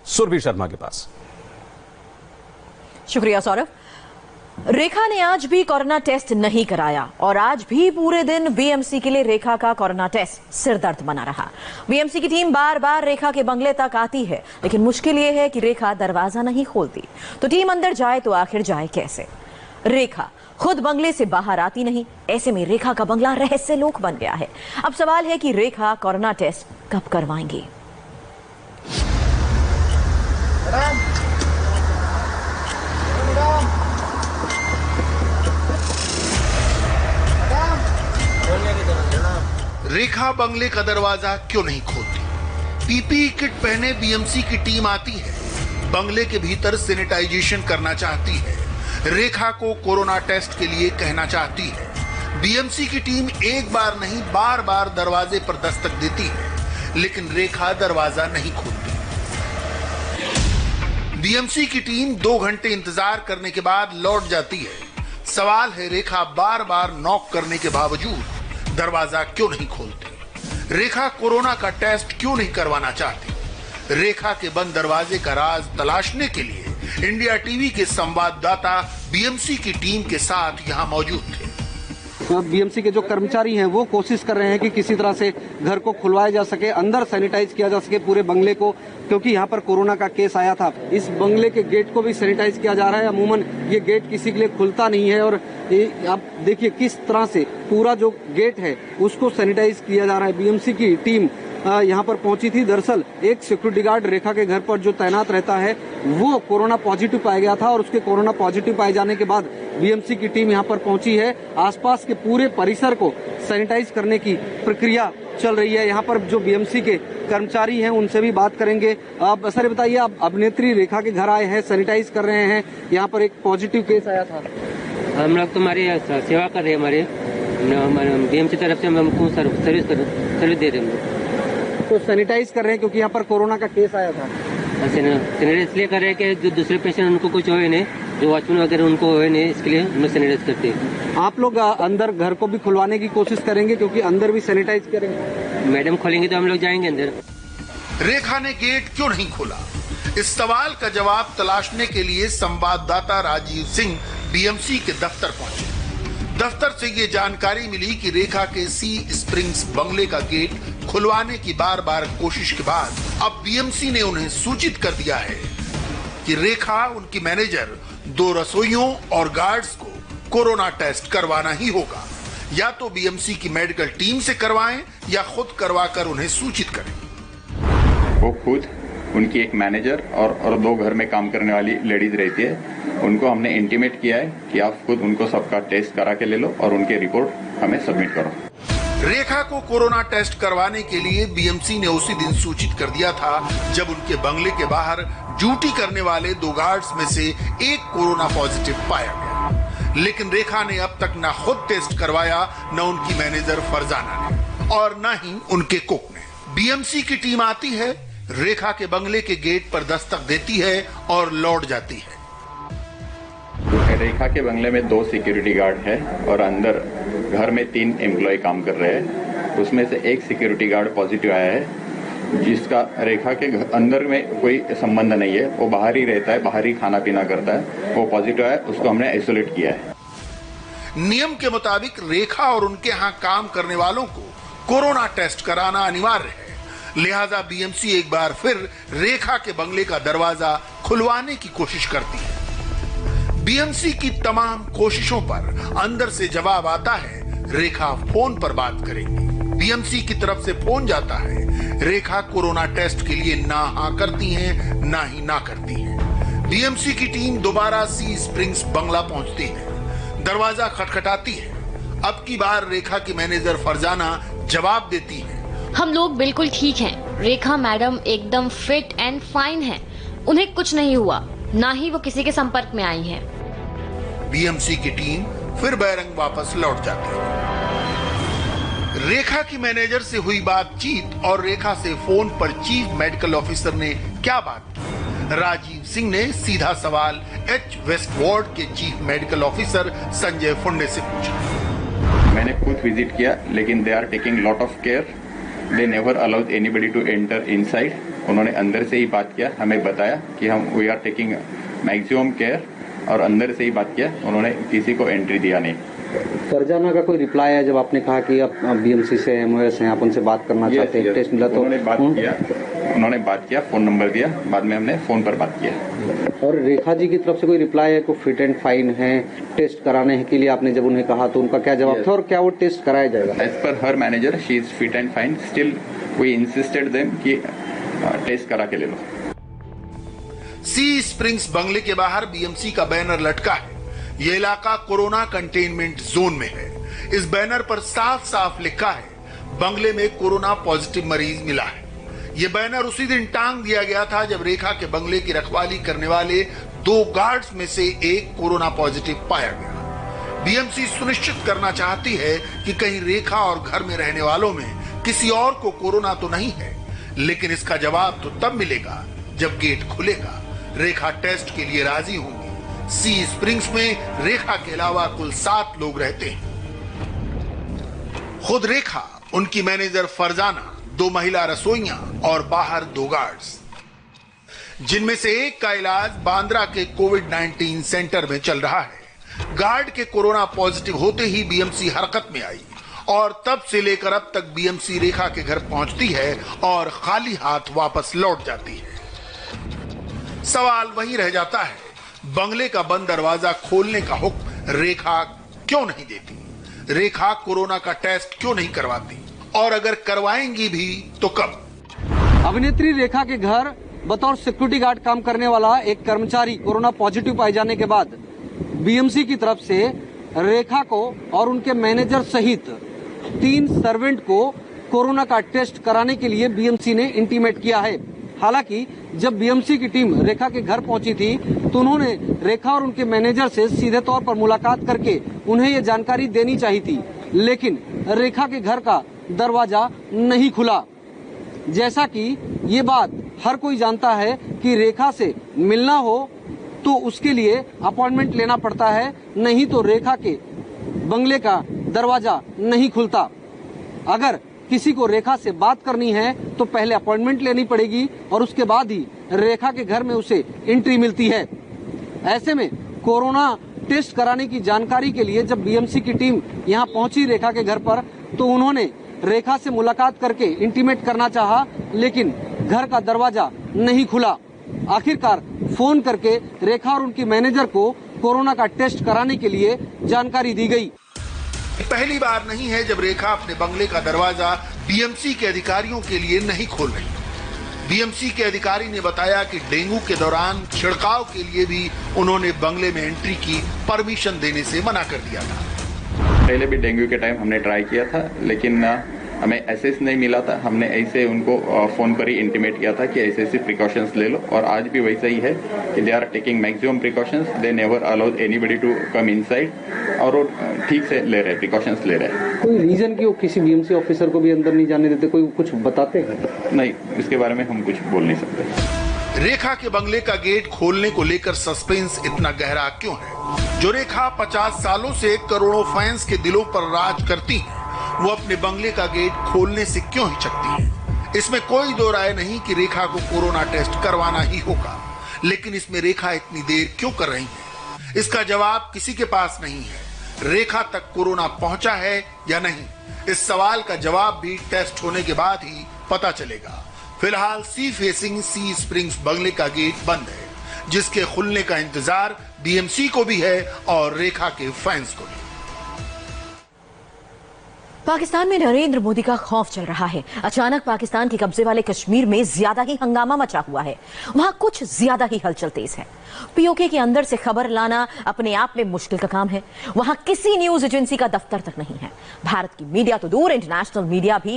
सुरभि शर्मा के पास। शुक्रिया सौरभ। रेखा ने आज भी कोरोना टेस्ट नहीं कराया और आज भी पूरे दिन बीएमसी के लिए रेखा का कोरोना टेस्ट सिरदर्द बना रहा। बीएमसी की टीम बार बार रेखा के बंगले तक आती है, लेकिन मुश्किल यह है कि रेखा दरवाजा नहीं खोलती। तो टीम अंदर जाए तो आखिर जाए कैसे? रेखा खुद बंगले से बाहर आती नहीं। ऐसे में रेखा का बंगला रहस्य लोक बन गया है। अब सवाल है कि रेखा कोरोना टेस्ट कब करवाएंगी? रेखा बंगले का दरवाजा क्यों नहीं खोलती? पीपीई किट पहने बीएमसी की टीम आती है, बंगले के भीतर सैनिटाइजेशन करना चाहती है, रेखा को कोरोना टेस्ट के लिए कहना चाहती है। बीएमसी की टीम एक बार नहीं बार बार दरवाजे पर दस्तक देती है, लेकिन रेखा दरवाजा नहीं खोलती। बीएमसी की टीम 2 घंटे इंतजार करने के बाद लौट जाती है। सवाल है, रेखा बार बार नॉक करने के बावजूद दरवाजा क्यों नहीं खोलती? रेखा कोरोना का टेस्ट क्यों नहीं करवाना चाहती? रेखा के बंद दरवाजे का राज तलाशने के लिए इंडिया टीवी के संवाददाता बीएमसी की टीम के साथ यहां मौजूद थे। बीएमसी के जो कर्मचारी हैं वो कोशिश कर रहे हैं कि किसी तरह से घर को खुलवाया जा सके, अंदर सैनिटाइज किया जा सके पूरे बंगले को, क्योंकि यहाँ पर कोरोना का केस आया था। इस बंगले के गेट को भी सैनिटाइज किया जा रहा है। अमूमन ये गेट किसी के लिए खुलता नहीं है और आप देखिए किस तरह से पूरा जो गेट है उसको सैनिटाइज किया जा रहा है। बीएमसी की टीम यहाँ पर पहुंची थी। दरअसल एक सिक्योरिटी गार्ड रेखा के घर पर जो तैनात रहता है वो कोरोना पॉजिटिव पाया गया था और उसके कोरोना पॉजिटिव पाए जाने के बाद बीएमसी की टीम यहाँ पर पहुंची है। आसपास के पूरे परिसर को सैनिटाइज करने की प्रक्रिया चल रही है। यहाँ पर जो बीएमसी के कर्मचारी हैं उनसे भी बात करेंगे। आप सर बताइए, आप अभिनेत्री रेखा के घर आए हैं, सैनिटाइज कर रहे हैं, यहाँ पर एक पॉजिटिव केस आया था। हम लोग तुम्हारी सेवा कर रहे हैं, हमारे बीएमसी तरफ से हमको सर्विस दे रहे हैं। तो सैनिटाइज कर रहे हैं क्योंकि यहाँ पर कोरोना का केस आया था। सैनिटाइज इसलिए कर रहे हैं कि जो दूसरे पेशेंट उनको कुछ होए नहीं, जो वॉचमैन वगैरह उनको होए नहीं, इसके लिए हम लोग सैनिटाइज करते हैं। आप लोग अंदर घर को भी खुलवाने की कोशिश करेंगे क्योंकि अंदर भी सैनिटाइज करेंगे? मैडम खोलेंगे तो हम लोग जाएंगे अंदर। रेखा ने गेट क्यों नहीं खोला? इस सवाल का जवाब तलाशने के लिए संवाददाता राजीव सिंह बीएमसी के दफ्तर पहुंचे। दफ्तर से ये जानकारी मिली कि रेखा के सी स्प्रिंग्स बंगले का गेट खुलवाने की बार बार कोशिश के बाद अब बीएमसी ने उन्हें सूचित कर दिया है कि रेखा, उनकी मैनेजर, 2 रसोइयों और गार्ड्स को कोरोना टेस्ट करवाना ही होगा। या तो बीएमसी की मेडिकल टीम से करवाएं या खुद करवाकर उन्हें सूचित करें। वो खुद, उनकी एक मैनेजर और 2 घर में काम करने वाली लेडीज रहती है, उनको हमने इंटीमेट किया है कि आप खुद उनको सबका टेस्ट करा के ले लो और उनके रिपोर्ट हमें सबमिट करो। रेखा को कोरोना टेस्ट करवाने के लिए बीएमसी ने उसी दिन सूचित कर दिया था जब उनके बंगले के बाहर ड्यूटी करने वाले 2 गार्ड्स में से एक कोरोना पॉजिटिव पाया गया। लेकिन रेखा ने अब तक न खुद टेस्ट करवाया, न उनकी मैनेजर फरजाना ने और न ही उनके कुक ने। बीएमसी की टीम आती है, रेखा के बंगले के गेट पर दस्तक देती है और लौट जाती है। रेखा के बंगले में 2 सिक्योरिटी गार्ड है और अंदर घर में 3 एम्प्लॉय काम कर रहे हैं। उसमें से एक सिक्योरिटी गार्ड पॉजिटिव आया है, जिसका रेखा के अंदर में कोई संबंध नहीं है। वो बाहर ही रहता है, बाहर ही खाना पीना करता है। वो पॉजिटिव है, उसको हमने आइसोलेट किया है। नियम के मुताबिक रेखा और उनके यहाँ काम करने वालों को कोरोना टेस्ट कराना अनिवार्य है। लिहाजा बीएमसी एक बार फिर रेखा के बंगले का दरवाजा खुलवाने की कोशिश करती है। बीएमसी की तमाम कोशिशों पर अंदर से जवाब आता है, रेखा फोन पर बात करेंगी। बीएमसी की तरफ से फोन जाता है, रेखा कोरोना टेस्ट के लिए ना हाँ करती हैं, ना ही ना करती हैं। बीएमसी की टीम दोबारा सी स्प्रिंग्स बंगला पहुंचती है, दरवाजा खटखटाती है। अब की बार रेखा की मैनेजर फरजाना जवाब देती है, हम लोग बिल्कुल ठीक हैं। रेखा मैडम एकदम फिट एंड फाइन हैं। उन्हें कुछ नहीं हुआ, ना ही वो किसी के संपर्क में आई हैं। बीएमसी की टीम फिर बैरंग वापस लौट जाती है। रेखा की मैनेजर से हुई बातचीत और रेखा से फोन पर चीफ मेडिकल ऑफिसर ने क्या बात की? राजीव सिंह ने सीधा सवाल एच वेस्ट वार्ड के chief medical officer Sanjay Phunde से पूछा। मैंने खुद विजिट किया, लेकिन they are taking lot of care. They never allowed anybody to enter inside. उन्होंने अंदर से ही बात किया, हमें बताया कि हम we are taking maximum care, और अंदर से ही बात किया, उन्होंने किसी को एंट्री दिया नहीं। फरजाना का कोई रिप्लाई है जब आपने कहा कि आप बीएमसी से MOS हैं, आप उनसे बात करना चाहते हैं, टेस्ट मिला तो उन्होंने बात किया, फोन नंबर दिया, बाद में हमने फोन पर बात किया। और रेखा जी की तरफ से कोई रिप्लाई है, कोई फिट एंड फाइन है टेस्ट कराने के लिए आपने जब उन्हें कहा तो उनका क्या जवाब था और क्या वो टेस्ट कराया जाएगा? As per her manager she is fit and fine, still we insisted them कि टेस्ट करा के ले लो। सी स्प्रिंग्स बंगले के बाहर बीएमसी का बैनर लटका है। यह इलाका कोरोना कंटेनमेंट जोन में है। इस बैनर पर साफ साफ लिखा है, बंगले में कोरोना पॉजिटिव मरीज मिला है। यह बैनर उसी दिन टांग दिया गया था जब रेखा के बंगले की रखवाली करने वाले 2 गार्ड्स में से एक कोरोना पॉजिटिव पाया गया। बीएमसी सुनिश्चित करना चाहती है कि कहीं रेखा और घर में रहने वालों में किसी और को कोरोना तो नहीं है, लेकिन इसका जवाब तो तब मिलेगा जब गेट खुलेगा। रेखा टेस्ट के लिए राजी होंगी। सी स्प्रिंग्स में रेखा के अलावा कुल 7 लोग रहते हैं। खुद रेखा, उनकी मैनेजर फरजाना, 2 महिला रसोइयां और बाहर 2 गार्ड्स, जिनमें से एक का इलाज बांद्रा के कोविड-19 सेंटर में चल रहा है। गार्ड के कोरोना पॉजिटिव होते ही बीएमसी हरकत में आई और तब से लेकर अब तक बीएमसी रेखा के घर पहुंचती है और खाली हाथ वापस लौट जाती है। सवाल वही रह जाता है, बंगले का बंद दरवाजा खोलने का हुक्म रेखा क्यों नहीं देती? रेखा कोरोना का टेस्ट क्यों नहीं करवाती? और अगर करवाएंगी भी तो कब? अभिनेत्री रेखा के घर बतौर सिक्योरिटी गार्ड काम करने वाला एक कर्मचारी कोरोना पॉजिटिव पाए जाने के बाद बीएमसी की तरफ से रेखा को और उनके मैनेजर सहित 3 सर्वेंट को कोरोना का टेस्ट कराने के लिए बीएमसी ने इंटीमेट किया है। हालांकि जब बीएमसी की टीम रेखा के घर पहुंची थी तो उन्होंने रेखा और उनके मैनेजर से सीधे तौर पर मुलाकात करके उन्हें ये जानकारी देनी चाहिए थी, लेकिन रेखा के घर का दरवाजा नहीं खुला। जैसा कि ये बात हर कोई जानता है कि रेखा से मिलना हो तो उसके लिए अपॉइंटमेंट लेना पड़ता है, नहीं तो रेखा के बंगले का दरवाजा नहीं खुलता। अगर किसी को रेखा से बात करनी है तो पहले अपॉइंटमेंट लेनी पड़ेगी और उसके बाद ही रेखा के घर में उसे एंट्री मिलती है। ऐसे में कोरोना टेस्ट कराने की जानकारी के लिए जब बीएमसी की टीम यहां पहुंची रेखा के घर पर तो उन्होंने रेखा से मुलाकात करके इंटीमेट करना चाहा, लेकिन घर का दरवाजा नहीं खुला। आखिरकार फोन करके रेखा और उनकी मैनेजर को कोरोना का टेस्ट कराने के लिए जानकारी दी गई। पहली बार नहीं है जब रेखा अपने बंगले का दरवाजा बीएमसी के अधिकारियों के लिए नहीं खोल रही। बीएमसी के अधिकारी ने बताया कि डेंगू के दौरान छिड़काव के लिए भी उन्होंने बंगले में एंट्री की परमिशन देने से मना कर दिया था। पहले भी डेंगू के टाइम हमने ट्राई किया था, लेकिन हमें एसेस नहीं मिला था। हमने ऐसे उनको फोन पर ही इंटीमेट किया था कि ऐसे प्रिकॉशंस ले लो, और आज भी वैसा ही है कि they are taking maximum precautions, they never allowed anybody to come inside, और वो ठीक से ले रहे, प्रिकॉशंस ले रहे। कोई रीजन कि वो किसी बीएमसी ऑफिसर को भी अंदर नहीं जाने देते, कोई कुछ बताते हैं? नहीं, इसके बारे में हम कुछ बोल नहीं सकते। रेखा के बंगले का गेट खोलने को लेकर सस्पेंस इतना गहरा क्यों है? जो रेखा 50 सालों से करोड़ों फैंस के दिलों पर राज करती है, वो अपने बंगले का गेट खोलने से क्यों हिचकती है? इसमें कोई दो राय नहीं कि रेखा को कोरोना टेस्ट करवाना ही होगा, लेकिन इसमें रेखा इतनी देर क्यों कर रही है? इसका जवाब किसी के पास नहीं है। रेखा तक कोरोना पहुंचा है या नहीं, इस सवाल का जवाब भी टेस्ट होने के बाद ही पता चलेगा। फिलहाल सी फेसिंग सी स्प्रिंग्स बंगले का गेट बंद है, जिसके खुलने का इंतजार बीएमसी को भी है और रेखा के फैंस को भी। पाकिस्तान में नरेंद्र मोदी का खौफ चल रहा है। अचानक पाकिस्तान के कब्जे वाले कश्मीर में ज्यादा ही हंगामा मचा हुआ है। वहां कुछ ज्यादा ही हलचल तेज है। पीओके के अंदर से खबर लाना अपने आप में मुश्किल का काम है। वहां किसी न्यूज एजेंसी का दफ्तर तक नहीं है। भारत की मीडिया तो दूर, इंटरनेशनल मीडिया भी